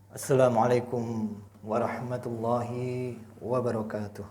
Assalamualaikum warahmatullahi wabarakatuh.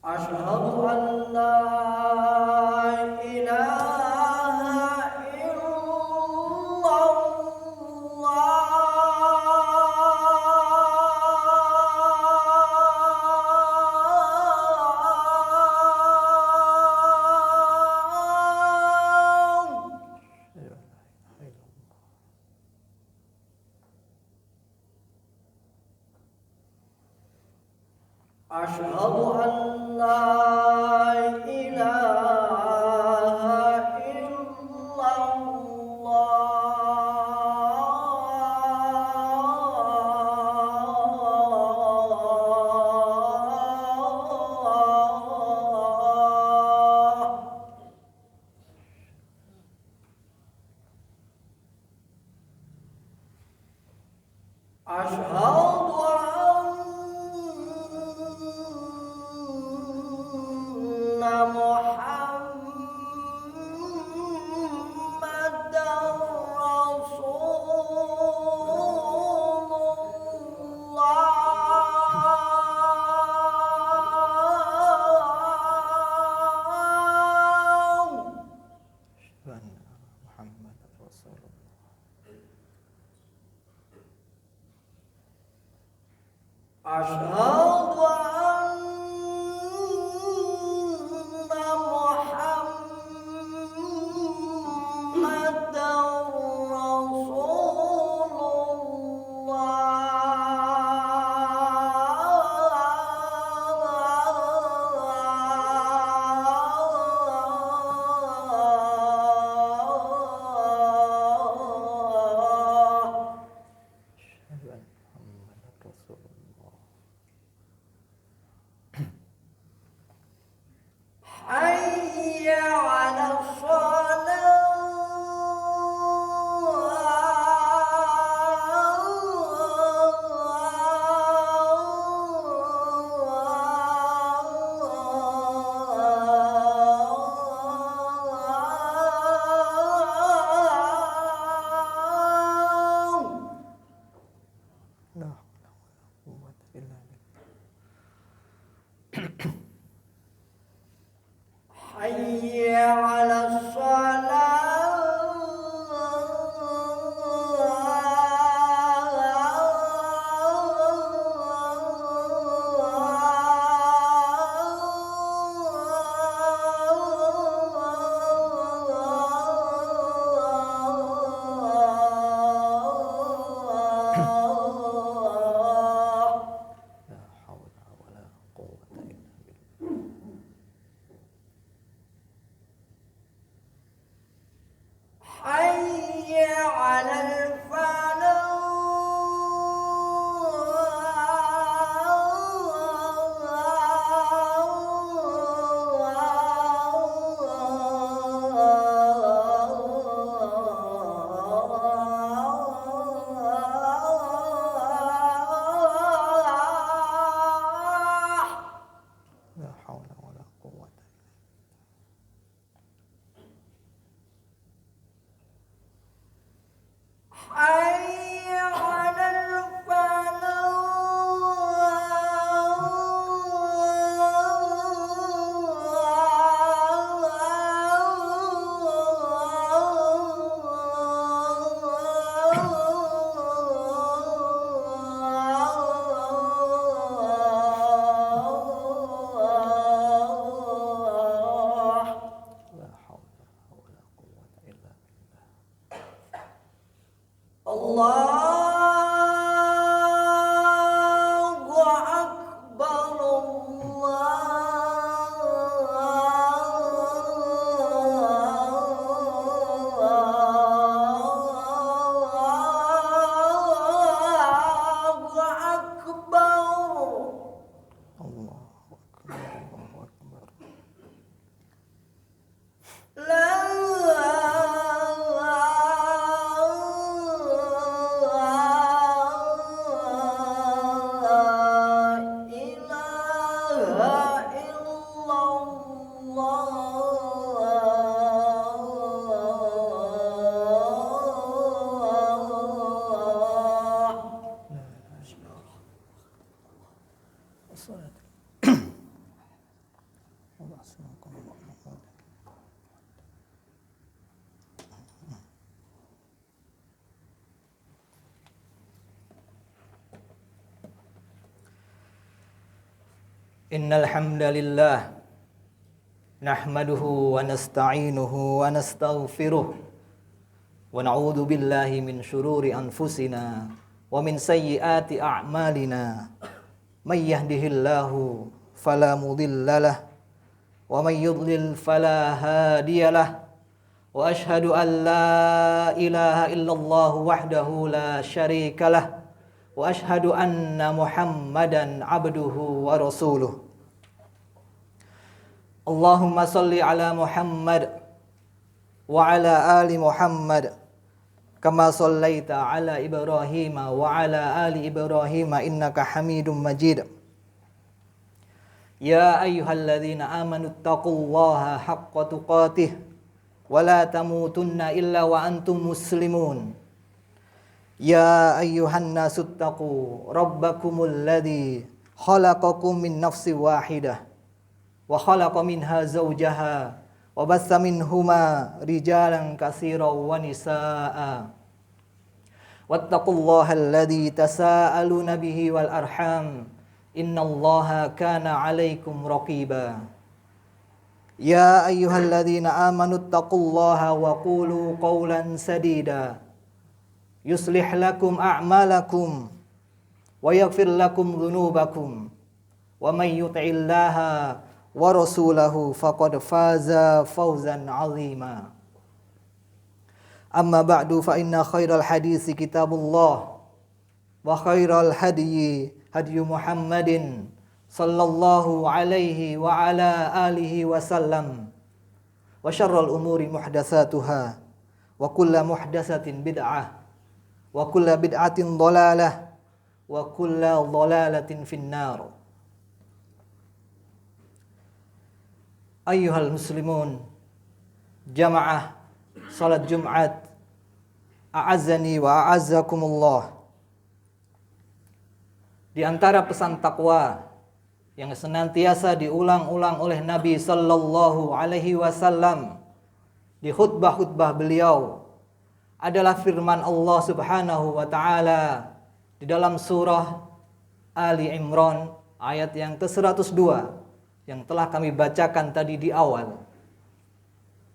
Asyhadu an la ilaha Asyhadu an la ilaha illallah. Asyhadu anna Muhammadar Rasulullah. Muhammad Rasulullah. Asyhadu anna Muhammadar Rasulullah. Asyhadu anna Muhammadar Rasulullah. Hayya 'alas shalah. Allahu Akbar. Allahu Akbar. Allahu Akbar, Allahu Akbar. La ilaha illallah. Assalatu. Allah subhanahu. Innal hamdalillah nahmaduhu wa nasta'inuhu wa nastaghfiruh wa na'udzu billahi min shururi anfusina wa min sayyiati a'malina may yahdihillahu fala mudhillalah wa may yudlil fala hadiyalah wa ashhadu an la ilaha illallah wahdahu la syarikalah wa ashhadu anna Muhammadan abduhu wa rasuluh. Allahumma salli ala Muhammad wa ala ali Muhammad kama sallaita ala Ibrahim wa ala ali Ibrahim innaka Hamidum Majid. Ya ayyuhalladzina amanu taqullaha haqqa tuqatih wa la tamutunna illa wa antum muslimun. Ya ayyuhan nasu taqu rabbakumul ladzi khalaqakum min nafsin wahidah wa khalaqa minha zawjaha wa bassa minhuma rijalan katsiran wa nisaa'a wattaqullaha alladzi tasaaluna bihi wal arham innallaha kana 'alaikum raqiba. Ya ayyuhalladzina amanu taqullaha wa qulu qawlan sadida yuslih lakum a'malakum wa yaghfir lakum dhunubakum wa may yuti'illaha wa rasulahu faqad faza fawzan 'azima. Amma ba'du fa inna khairal hadisi kitabullah wa khairal hadyi hadyu Muhammadin sallallahu alaihi wa ala alihi wa sallam wa syarrul umuri muhdatsatuha wa kullu muhdatsatin bid'ah wa kulla bid'atin dhalalah wa kulla dhalalatin finnar. Ayyuhal muslimun, jamaah salat Jumat, a'azzani wa a'azzakumullah. Di antara pesan takwa yang senantiasa diulang-ulang oleh Nabi sallallahu alaihi wasallam di khutbah-khutbah beliau adalah firman Allah Subhanahu wa taala di dalam surah Ali Imran ayat yang ke-102 yang telah kami bacakan tadi di awal,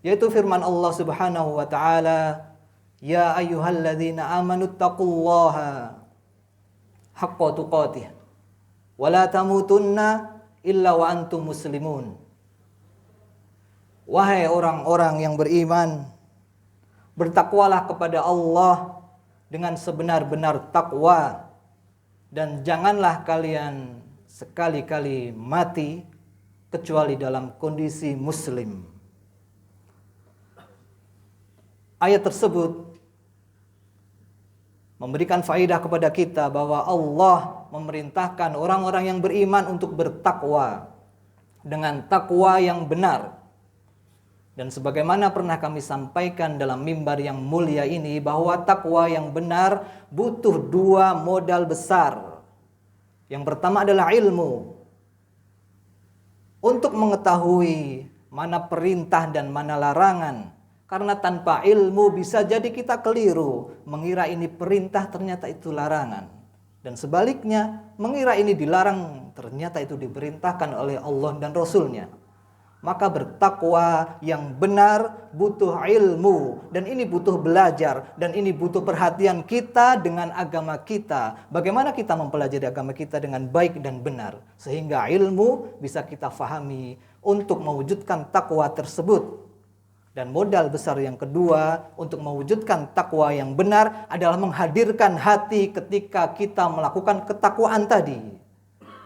yaitu firman Allah Subhanahu wa taala, ya ayyuhalladzina amanu taqullaha haqqa tuqatih wa la tamutunna illa wa antum muslimun. Wahai orang-orang yang beriman, bertakwalah kepada Allah dengan sebenar-benar takwa, dan janganlah kalian sekali-kali mati kecuali dalam kondisi muslim. Ayat tersebut memberikan faedah kepada kita bahwa Allah memerintahkan orang-orang yang beriman untuk bertakwa dengan takwa yang benar. Dan sebagaimana pernah kami sampaikan dalam mimbar yang mulia ini, bahwa takwa yang benar butuh dua modal besar. Yang pertama adalah ilmu. Untuk mengetahui mana perintah dan mana larangan. Karena tanpa ilmu bisa jadi kita keliru, mengira ini perintah ternyata itu larangan. Dan sebaliknya, mengira ini dilarang ternyata itu diperintahkan oleh Allah dan Rasulnya. Maka bertakwa yang benar butuh ilmu, dan ini butuh belajar, dan ini butuh perhatian kita dengan agama kita. Bagaimana kita mempelajari agama kita dengan baik dan benar, sehingga ilmu bisa kita fahami untuk mewujudkan takwa tersebut. Dan modal besar yang kedua untuk mewujudkan takwa yang benar adalah menghadirkan hati ketika kita melakukan ketakwaan tadi.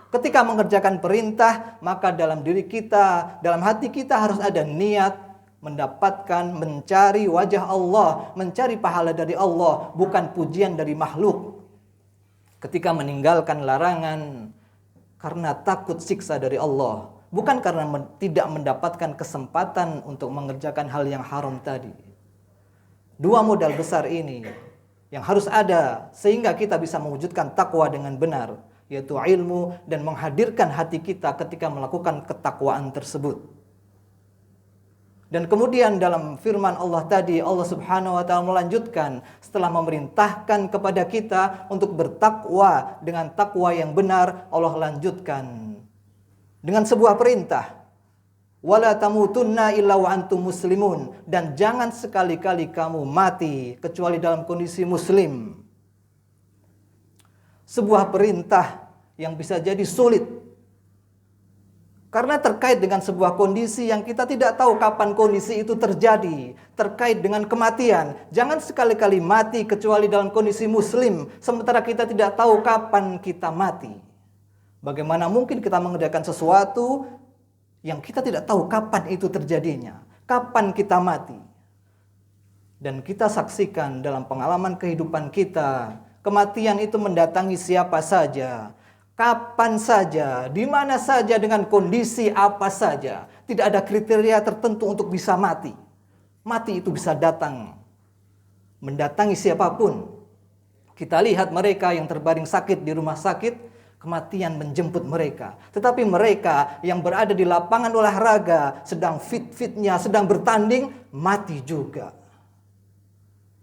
Ketika mengerjakan perintah, maka dalam diri kita, dalam hati kita harus ada niat mendapatkan, mencari wajah Allah, mencari pahala dari Allah, bukan pujian dari makhluk. Ketika meninggalkan larangan karena takut siksa dari Allah, bukan karena tidak mendapatkan kesempatan untuk mengerjakan hal yang haram tadi. Dua modal besar ini yang harus ada sehingga kita bisa mewujudkan takwa dengan benar, yaitu ilmu dan menghadirkan hati kita ketika melakukan ketakwaan tersebut. Dan kemudian dalam firman Allah tadi, Allah Subhanahu wa taala melanjutkan setelah memerintahkan kepada kita untuk bertakwa dengan takwa yang benar, Allah lanjutkan dengan sebuah perintah. Wala tamutunna illa wa antum muslimun, dan jangan sekali-kali kamu mati kecuali dalam kondisi muslim. Sebuah perintah yang bisa jadi sulit karena terkait dengan sebuah kondisi yang kita tidak tahu kapan kondisi itu terjadi, terkait dengan kematian. Jangan sekali-kali mati kecuali dalam kondisi muslim, sementara kita tidak tahu kapan kita mati. Bagaimana mungkin kita mengerjakan sesuatu yang kita tidak tahu kapan itu terjadinya, kapan kita mati. Dan kita saksikan dalam pengalaman kehidupan kita, kematian itu mendatangi siapa saja, kapan saja, di mana saja, dengan kondisi apa saja. Tidak ada kriteria tertentu untuk bisa mati. Mati itu bisa datang, mendatangi siapapun. Kita lihat mereka yang terbaring sakit di rumah sakit, kematian menjemput mereka. Tetapi mereka yang berada di lapangan olahraga, sedang fit-fitnya, sedang bertanding, mati juga.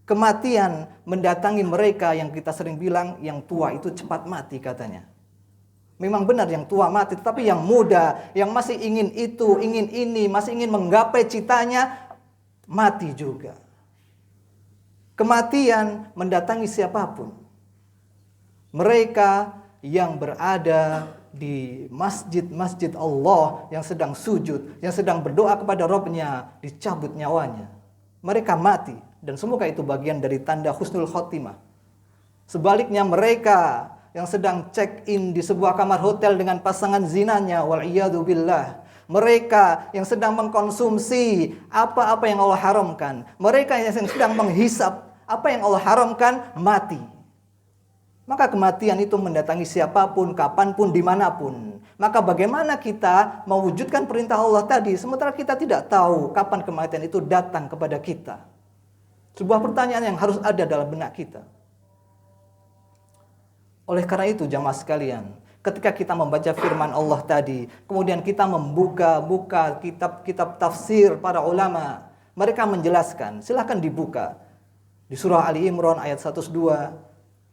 Kematian mendatangi mereka yang kita sering bilang yang tua itu cepat mati katanya. Memang benar yang tua mati, tetapi yang muda, yang masih ingin itu, ingin ini, masih ingin menggapai citanya, mati juga. Kematian mendatangi siapapun. Mereka yang berada di masjid-masjid Allah, yang sedang sujud, yang sedang berdoa kepada Rabb-nya, dicabut nyawanya. Mereka mati. Dan semoga itu bagian dari tanda husnul khotimah. Sebaliknya mereka yang sedang check-in di sebuah kamar hotel dengan pasangan zinanya, wal'iyadu billah. Mereka yang sedang mengkonsumsi apa-apa yang Allah haramkan. Mereka yang sedang menghisap apa yang Allah haramkan, mati. Maka kematian itu mendatangi siapapun, kapanpun, dimanapun. Maka bagaimana kita mewujudkan perintah Allah tadi, sementara kita tidak tahu kapan kematian itu datang kepada kita? Sebuah pertanyaan yang harus ada dalam benak kita. Oleh karena itu jamaah sekalian, ketika kita membaca firman Allah tadi, kemudian kita membuka kitab-kitab tafsir para ulama, mereka menjelaskan, silahkan dibuka di surah Ali Imran ayat 102,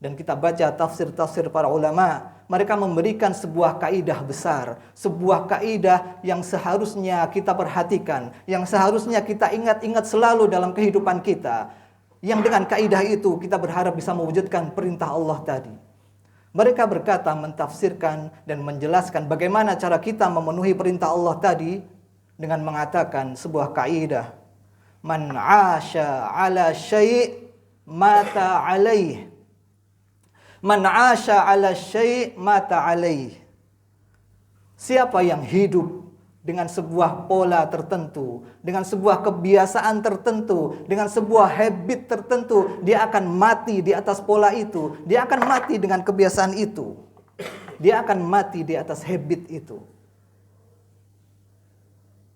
dan kita baca tafsir-tafsir para ulama. Mereka memberikan sebuah kaidah besar, sebuah kaidah yang seharusnya kita perhatikan, yang seharusnya kita ingat-ingat selalu dalam kehidupan kita. Yang dengan kaidah itu kita berharap bisa mewujudkan perintah Allah tadi. Mereka berkata, mentafsirkan dan menjelaskan bagaimana cara kita memenuhi perintah Allah tadi dengan mengatakan sebuah kaidah. Man 'asha 'ala syai' mata 'alaih. Man 'asha 'ala syai' mata 'alaih. Siapa yang hidup dengan sebuah pola tertentu, dengan sebuah kebiasaan tertentu, dengan sebuah habit tertentu, dia akan mati di atas pola itu. Dia akan mati dengan kebiasaan itu. Dia akan mati di atas habit itu.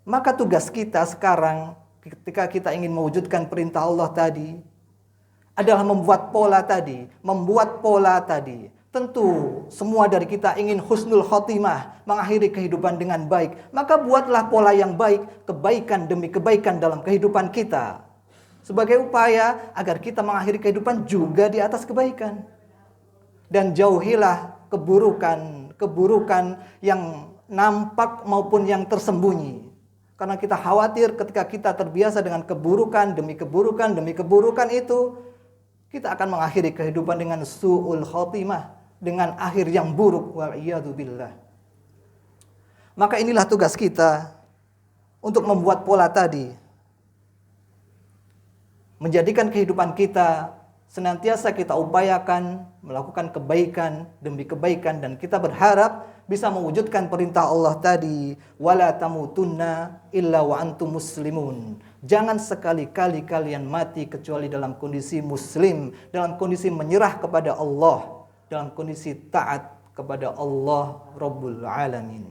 Maka tugas kita sekarang ketika kita ingin mewujudkan perintah Allah tadi adalah membuat pola tadi. Tentu semua dari kita ingin husnul khotimah, mengakhiri kehidupan dengan baik. Maka buatlah pola yang baik, kebaikan demi kebaikan dalam kehidupan kita. Sebagai upaya agar kita mengakhiri kehidupan juga di atas kebaikan. Dan jauhilah keburukan yang nampak maupun yang tersembunyi. Karena kita khawatir ketika kita terbiasa dengan keburukan demi keburukan demi keburukan itu, kita akan mengakhiri kehidupan dengan su'ul khotimah, dengan akhir yang buruk. Wa'iyadzubillah. Maka inilah tugas kita untuk membuat pola tadi. Menjadikan kehidupan kita senantiasa kita upayakan melakukan kebaikan demi kebaikan, dan kita berharap bisa mewujudkan perintah Allah tadi, wala tamutunna illa wa antum muslimun. Jangan sekali-kali kalian mati kecuali dalam kondisi muslim, dalam kondisi menyerah kepada Allah, dalam kondisi taat kepada Allah Rabbul Alamin.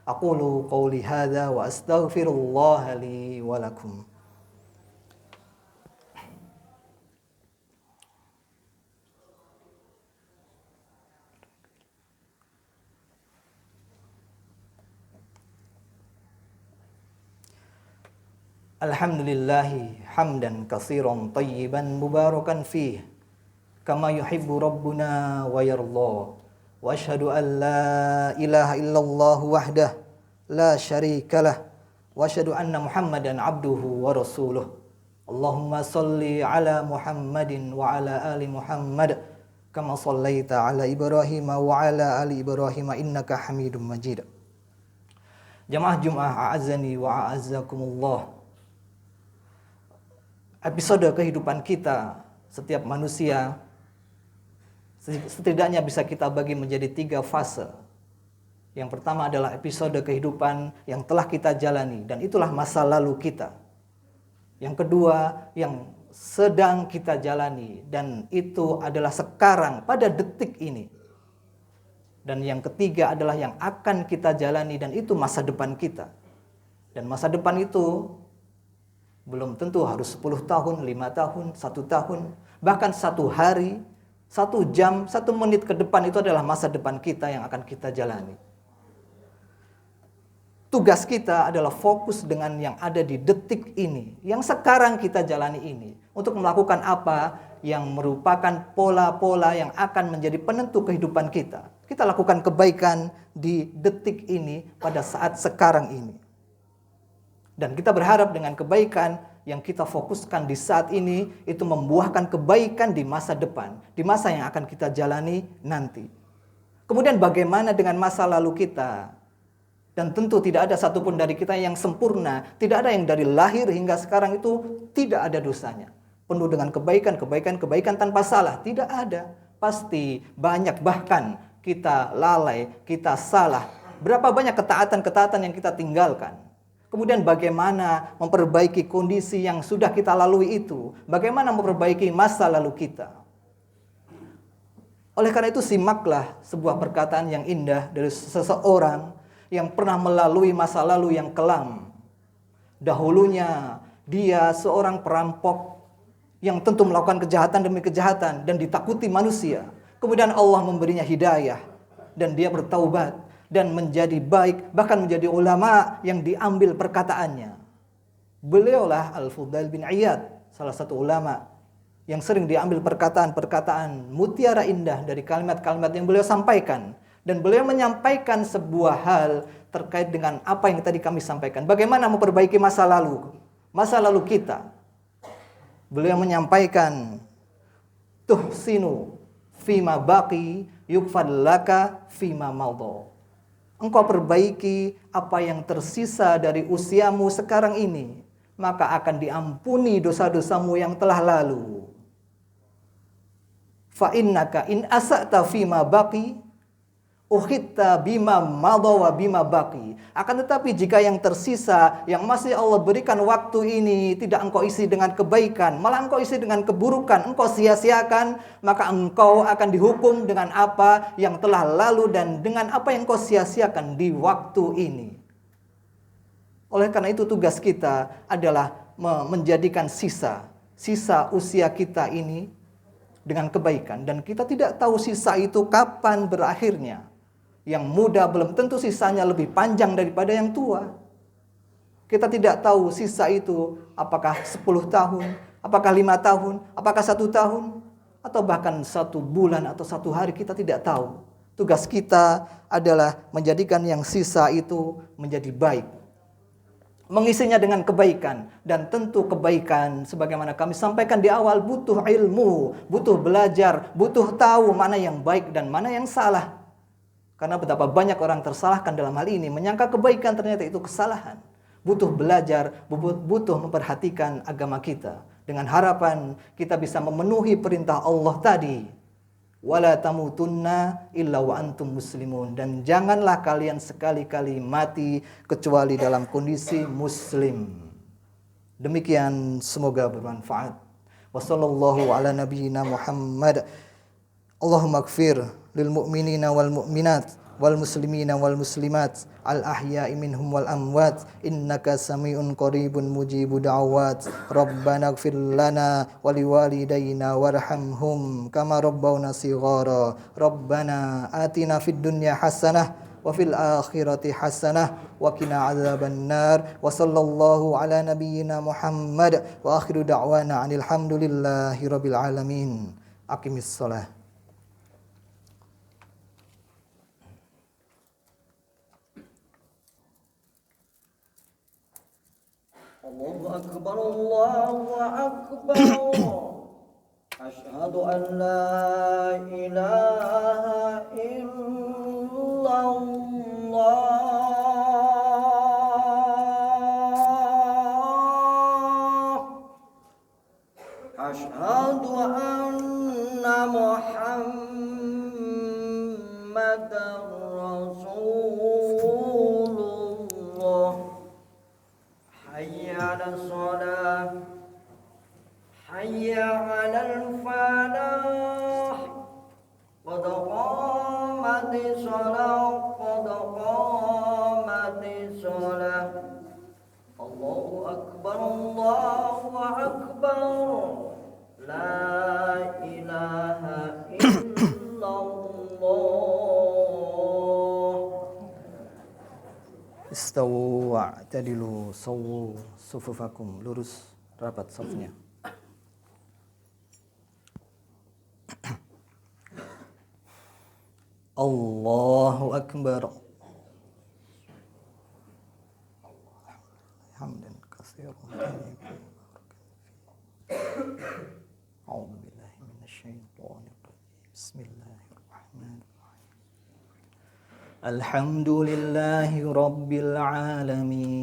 Aqulu qawli hadza wa astaghfirullah li wa lakum. Alhamdulillahi hamdan katsiran tayyiban mubarakan fih kama yuhibbu rabbuna wa yarda. Wa asyhadu an la ilaha illallah wahdah la syarikalah wa asyhadu anna Muhammadan abduhu wa rasuluh. Allahumma salli ala Muhammadin wa ala ali Muhammad kama sallaita ala Ibrahim wa ala ali Ibrahim innaka Hamidum Majid. Jamaah Jumat a'azzani wa a'azzakumullah. Episode kehidupan kita, setiap manusia setidaknya bisa kita bagi menjadi 3 fase. Yang pertama adalah episode kehidupan yang telah kita jalani, dan itulah masa lalu kita. Yang kedua yang sedang kita jalani, dan itu adalah sekarang pada detik ini. Dan yang ketiga adalah yang akan kita jalani, dan itu masa depan kita. Dan masa depan itu belum tentu harus 10 tahun, 5 tahun, 1 tahun, bahkan 1 hari, 1 jam, 1 menit ke depan itu adalah masa depan kita yang akan kita jalani. Tugas kita adalah fokus dengan yang ada di detik ini, yang sekarang kita jalani ini, untuk melakukan apa yang merupakan pola-pola yang akan menjadi penentu kehidupan kita. Kita lakukan kebaikan di detik ini, pada saat sekarang ini. Dan kita berharap dengan kebaikan yang kita fokuskan di saat ini itu membuahkan kebaikan di masa depan, di masa yang akan kita jalani nanti. Kemudian bagaimana dengan masa lalu kita? Dan tentu tidak ada satupun dari kita yang sempurna, tidak ada yang dari lahir hingga sekarang itu tidak ada dosanya. Penuh dengan kebaikan tanpa salah, tidak ada. Pasti banyak, bahkan kita lalai, kita salah. Berapa banyak ketaatan-ketaatan yang kita tinggalkan. Kemudian bagaimana memperbaiki kondisi yang sudah kita lalui itu? Bagaimana memperbaiki masa lalu kita? Oleh karena itu simaklah sebuah perkataan yang indah dari seseorang yang pernah melalui masa lalu yang kelam. Dahulunya dia seorang perampok yang tentu melakukan kejahatan demi kejahatan dan ditakuti manusia. Kemudian Allah memberinya hidayah dan dia bertaubat dan menjadi baik, bahkan menjadi ulama yang diambil perkataannya. Beliaulah Al-Fudail bin Iyad, salah satu ulama yang sering diambil perkataan-perkataan mutiara indah dari kalimat-kalimat yang beliau sampaikan. Dan beliau menyampaikan sebuah hal terkait dengan apa yang tadi kami sampaikan. Bagaimana memperbaiki masa lalu kita. Beliau menyampaikan, tuhsinu fima baqi yukfad laka fima madha. Engkau perbaiki apa yang tersisa dari usiamu sekarang ini, maka akan diampuni dosa-dosamu yang telah lalu. Fa innaka in asa'ta fima baqi ukhitta bima madha wa bima baqi. Akan tetapi jika yang tersisa yang masih Allah berikan waktu ini tidak engkau isi dengan kebaikan, malah engkau isi dengan keburukan, engkau sia-siakan, maka engkau akan dihukum dengan apa yang telah lalu dan dengan apa yang engkau sia-siakan di waktu ini. Oleh karena itu tugas kita adalah menjadikan sisa usia kita ini dengan kebaikan, dan kita tidak tahu sisa itu kapan berakhirnya. Yang muda belum tentu sisanya lebih panjang daripada yang tua. Kita tidak tahu sisa itu apakah 10 tahun, apakah 5 tahun, apakah 1 tahun, atau bahkan 1 bulan atau 1 hari, kita tidak tahu. Tugas kita adalah menjadikan yang sisa itu menjadi baik. mengisinya dengan kebaikan. Dan tentu kebaikan sebagaimana kami sampaikan di awal butuh ilmu, butuh belajar, butuh tahu mana yang baik dan mana yang salah. Karena betapa banyak orang tersalahkan dalam hal ini, menyangka kebaikan ternyata itu kesalahan. Butuh belajar, butuh memperhatikan agama kita dengan harapan kita bisa memenuhi perintah Allah tadi. Wala tamutunna illa wa antum muslimun, dan janganlah kalian sekali-kali mati kecuali dalam kondisi muslim. Demikian, semoga bermanfaat. Wassallallahu ala nabiyyina Muhammad. Allahumma ighfir lil mu'minina wal mu'minat wal muslimina wal muslimat al ahya'i minhum wal amwat innaka sami'un qaribun mujibu da'awat. Rabbana ighfir lana wa liwalidayna warhamhum kama rabbawna shighara. Rabbana atina fid dunya hasanah wa fil akhirati hasanah wa qina adzabannar. Wa sallallahu ala nabiyyina Muhammad wa akhiru da'wana anil hamdulillahi rabbil alamin. Aqimis shalah. Allahu akbar, Allahu akbar. Asyhadu an la ilaha illallah. Asyhadu anna Muhammadar Rasulullah. Hayya 'alas shalah, hayya 'alal falah, qad qamatis shalah, qad qamatis shalah. Allahu akbar, Allahu akbar. La ilaha illallah. Istawu wa'tadilu sawwu sufufakum, lurus rapat safnya. Allahu akbar. Hamdan katsiran. A'udzu billahi minasyaitonir rajim. Bismillahirrahmanirrahim. Alhamdulillahi rabbil alamin.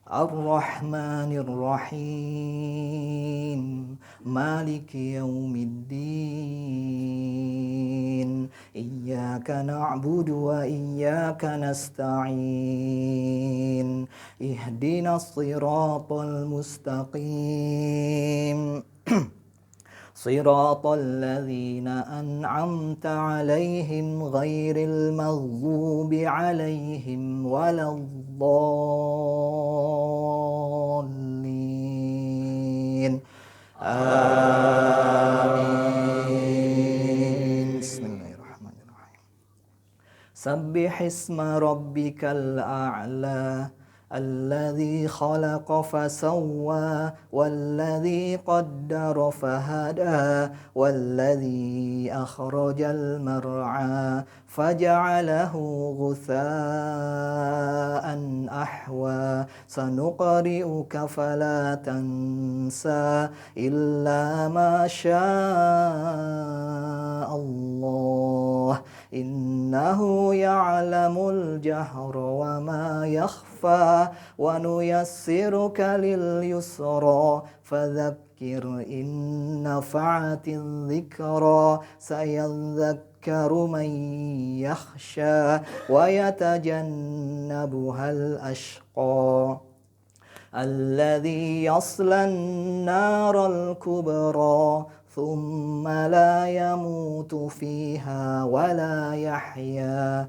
Ar-Rahmanir Rahim. Maliki yaumiddin. Iyyaka na'budu wa iyyaka nasta'in. Ihdinas siratal mustaqim. صراط الذين أنعمت عليهم غير المغضوب عليهم ولا الضالين آمين. بسم الله الرحمن الرحيم. سبح اسم ربك الأعلى الذي خلق فسوى والذي قدر فهدى والذي أخرج المرعى فجعله غثاء أحوى سنقرئك فلا تنسى إلا ما شاء الله إنه يعلم الجهر وما يخفى ونيسرك لليسرى فذكر إن نفعت الذكرى سيذكر من يخشى ويتجنبها الأشقى الذي يصلى النار الكبرى ثم لا يموت فيها ولا يحيا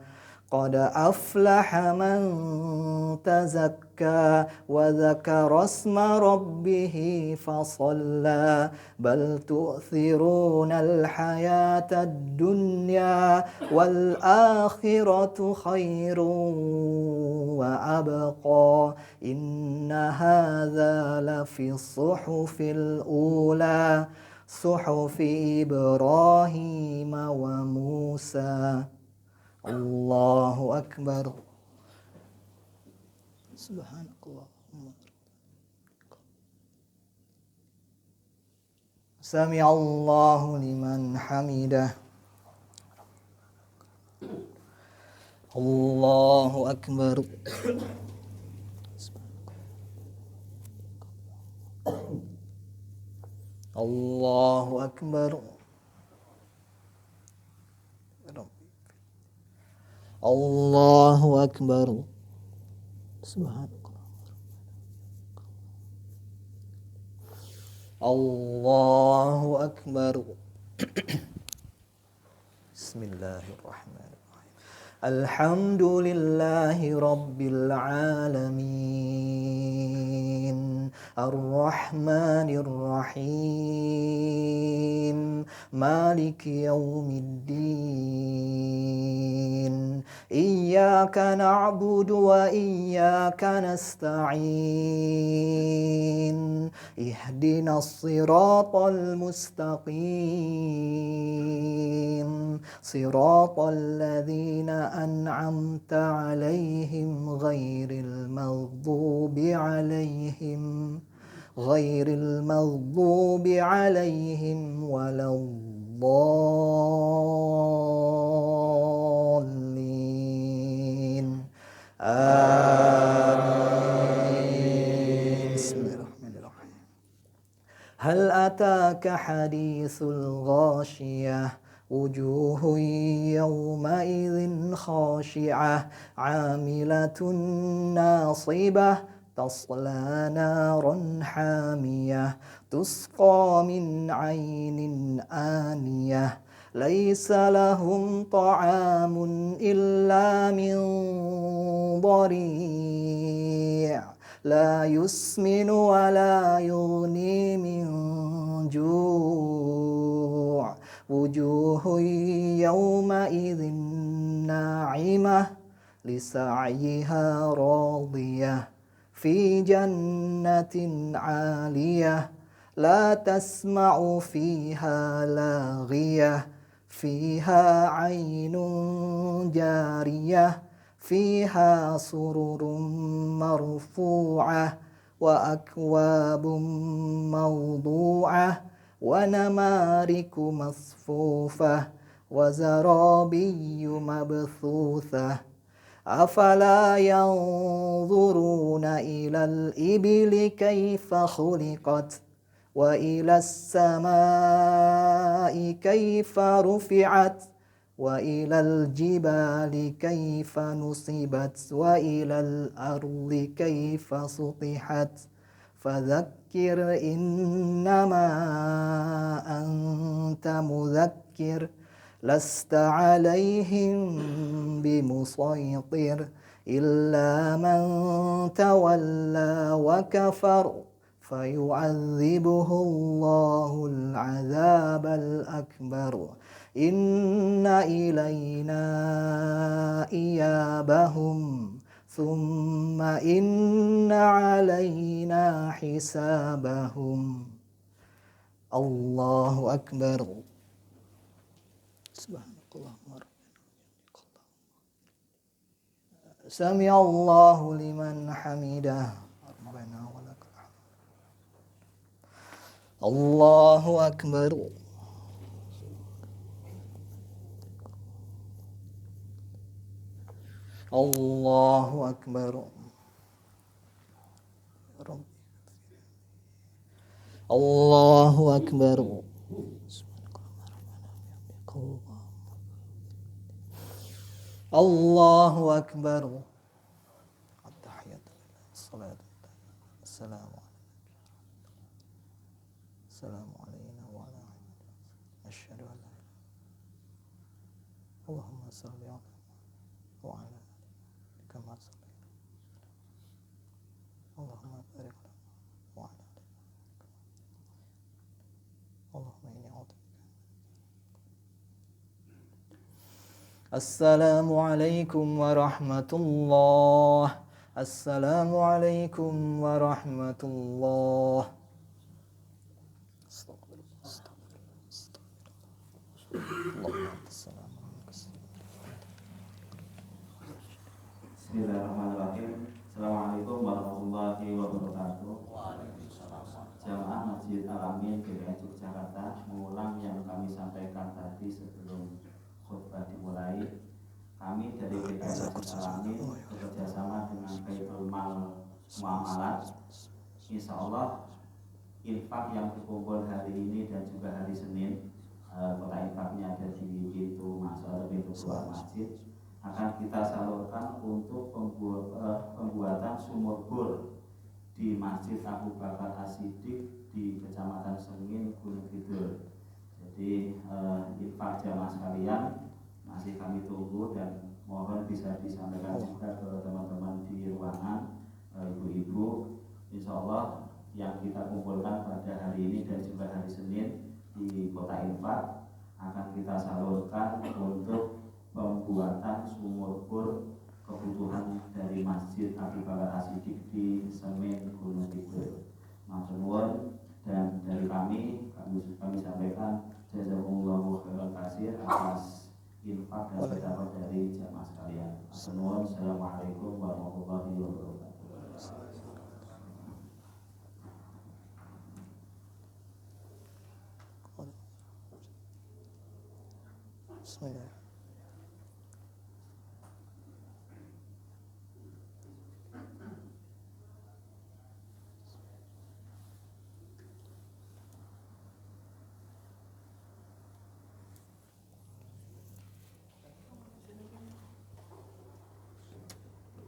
قد أفلح من تزكى وذكر اسم ربه فصلى بل تؤثرون الحياة الدنيا والآخرة خير وأبقى إن هذا لفي الصحف الأولى صحف إبراهيم وموسى. Allahu Akbar. Subhanakallahumma. Sami'allahu liman hamidah. Allahu akbar. Allahu akbar. Allahu akbar. Subhanallah. Allahu akbar. Bismillahirrahmanirrahim. Alhamdulillahi rabbil alamin. Ar-Rahmanir Rahim. Maliki yaumiddin. Iyyaka na'budu wa iyyaka nasta'in. Ihdinas siratal mustaqim. Siratal ladzina an'amta 'alaihim ghairil maghdubi 'alaihim waladdallin. Amin. Bismillahirrahmanirrahim. Hal ataka hadithul ghashiyah. Wujuhun yawmaidhin khashi'ah. 'Amilatun nasibah. تصلى نارا حامية تسقى من عين آنية ليس لهم طعام إلا من ضريع لا يسمن ولا يغني من جوع وجوه يومئذ ناعمة لسعيها راضية في جنة عالية لا تسمع فيها لاغية فيها عين جارية فيها سرر مرفوعة وأكواب موضوعة ونمارك مصفوفة وزرابي مبثوثة أفلا ينظرون إلى الإبل كيف خلقت وإلى السماء كيف رفعت وإلى الجبال كيف نصبت وإلى الأرض كيف سطحت فذكر إنما أنت مذكر لست عليهم بمسيطر إلا من تولى وكفر فيعذبه الله العذاب الأكبر إن إلينا إيابهم ثم إن علينا حسابهم. الله أكبر. Subhanakallahumma rabbana. Sami'allahu liman hamidah. Rabbana wa lakal hamd. Allahu akbar. Allahu akbar. Allahu akbar. Allahu akbar. At-tahiyatu lillahi wassalatu wassalamu alayna wa ala asyhadu an la ilaha illallah. Allahumma shalli ala wa ala kama shallaita. Allahumma barik ala wa ala Allahumma inni a'udzu. Assalamualaikum warahmatullah. Assalamualaikum warahmatullah. Bismillahirrahmanirrahim. Assalamualaikum GKN Yogyakarta mengulang yang kami sampaikan tadi sebelum khutbah dimulai. Kami dari GKN Masjid Al-Amin bekerjasama dengan Baitul Mal Muamalat. Insya Allah infak yang terkumpul hari ini dan juga hari Senin, kota infaknya ada di pintu masuk atau pintu keluar masjid, akan kita salurkan untuk pembuatan sumur bor di Masjid Abu Bakar As-Siddiq di Kecamatan Sengin, Gunung Kidul. Jadi infak jamaah sekalian masih kami tunggu dan mohon bisa disampaikan juga ke teman-teman di ruangan, ibu-ibu. Insya Allah yang kita kumpulkan pada hari ini dan juga hari Senin di kota infak akan kita salurkan untuk pembuatan sumur bor kebutuhan dari Masjid Abu Bakar As-Siddiq di Semen Gunung Kidul. Matur dan dari kami sampaikan jazakumullahu khairan katsir atas infak dan sedekah dari jamaah sekalian. Assalamualaikum warahmatullahi wabarakatuh. Bismillah.